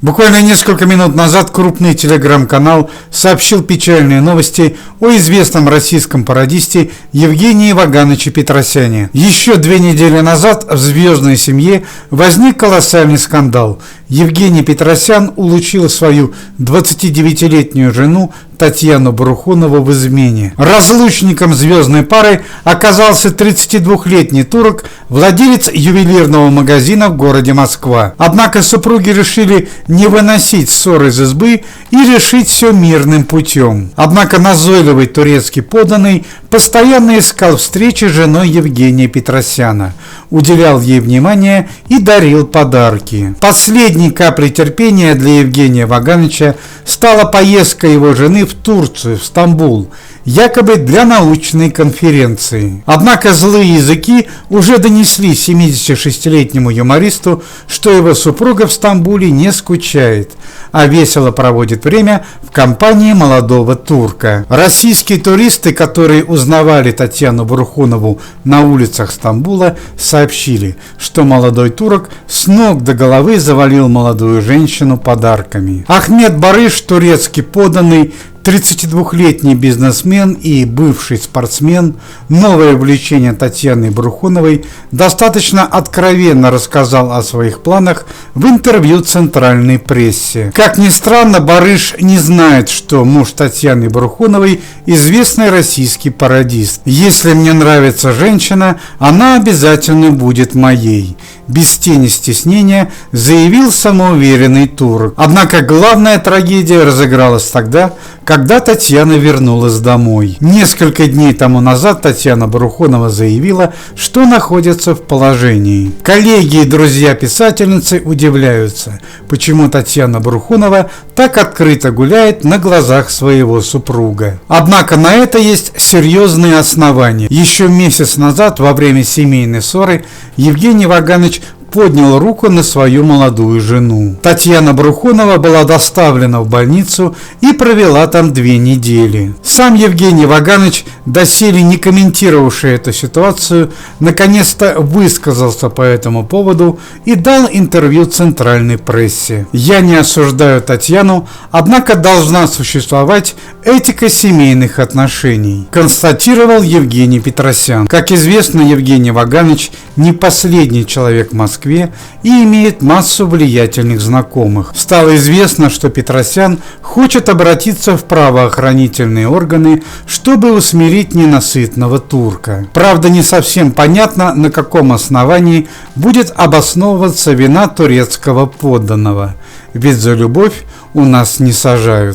Буквально несколько минут назад крупный телеграм-канал сообщил печальные новости о известном российском пародисте Евгении Вагановиче Петросяне. Еще 2 недели назад в «Звездной семье» возник колоссальный скандал. Евгений Петросян уличил свою 29-летнюю жену Татьяну Брухунову в измене. Разлучником звездной пары оказался 32-летний турок, владелец ювелирного магазина в городе Москва. Однако супруги решили не выносить ссоры из избы и решить все мирным путем. Однако назойливый турецкий подданный постоянно искал встречи с женой Евгения Петросяна, уделял ей внимание и дарил подарки. Последней каплей терпения для Евгения Вагановича стала поездка его жены в Турцию, в Стамбул, якобы для научной конференции. Однако злые языки уже донесли 76-летнему юмористу, что его супруга в Стамбуле не скучает, а весело проводит время в компании молодого турка. Российские туристы, которые узнавали Татьяну Брухунову на улицах Стамбула, сообщили, что молодой турок с ног до головы завалил молодую женщину подарками. Ахмед Барыш, турецкий подданный, 32-летний бизнесмен и бывший спортсмен, новое увлечение Татьяны Брухуновой, достаточно откровенно рассказал о своих планах в интервью центральной прессе. Как ни странно, Барыш не знает, что муж Татьяны Брухуновой – известный российский пародист. «Если мне нравится женщина, она обязательно будет моей», без тени стеснения заявил самоуверенный турок. Однако главная трагедия разыгралась тогда, когда Татьяна вернулась домой. Несколько дней тому назад Татьяна Брухунова заявила, что находится в положении. Коллеги и друзья писательницы удивляются, почему Татьяна Брухунова так открыто гуляет на глазах своего супруга. Однако на это есть серьезные основания. Еще месяц назад, во время семейной ссоры, Евгений Ваганович поднял руку на свою молодую жену. Татьяна Брухунова была доставлена в больницу и провела там 2 недели. Сам Евгений Ваганович, доселе не комментировавший эту ситуацию, наконец-то высказался по этому поводу и дал интервью центральной прессе. «Я не осуждаю Татьяну, однако должна существовать этика семейных отношений», констатировал Евгений Петросян. Как известно, Евгений Ваганович не последний человек в Москве и имеет массу влиятельных знакомых. Стало известно, что Петросян хочет обратиться в правоохранительные органы, чтобы усмирить ненасытного турка. Правда, не совсем понятно, на каком основании будет обосновываться вина турецкого подданного, ведь за любовь у нас не сажают.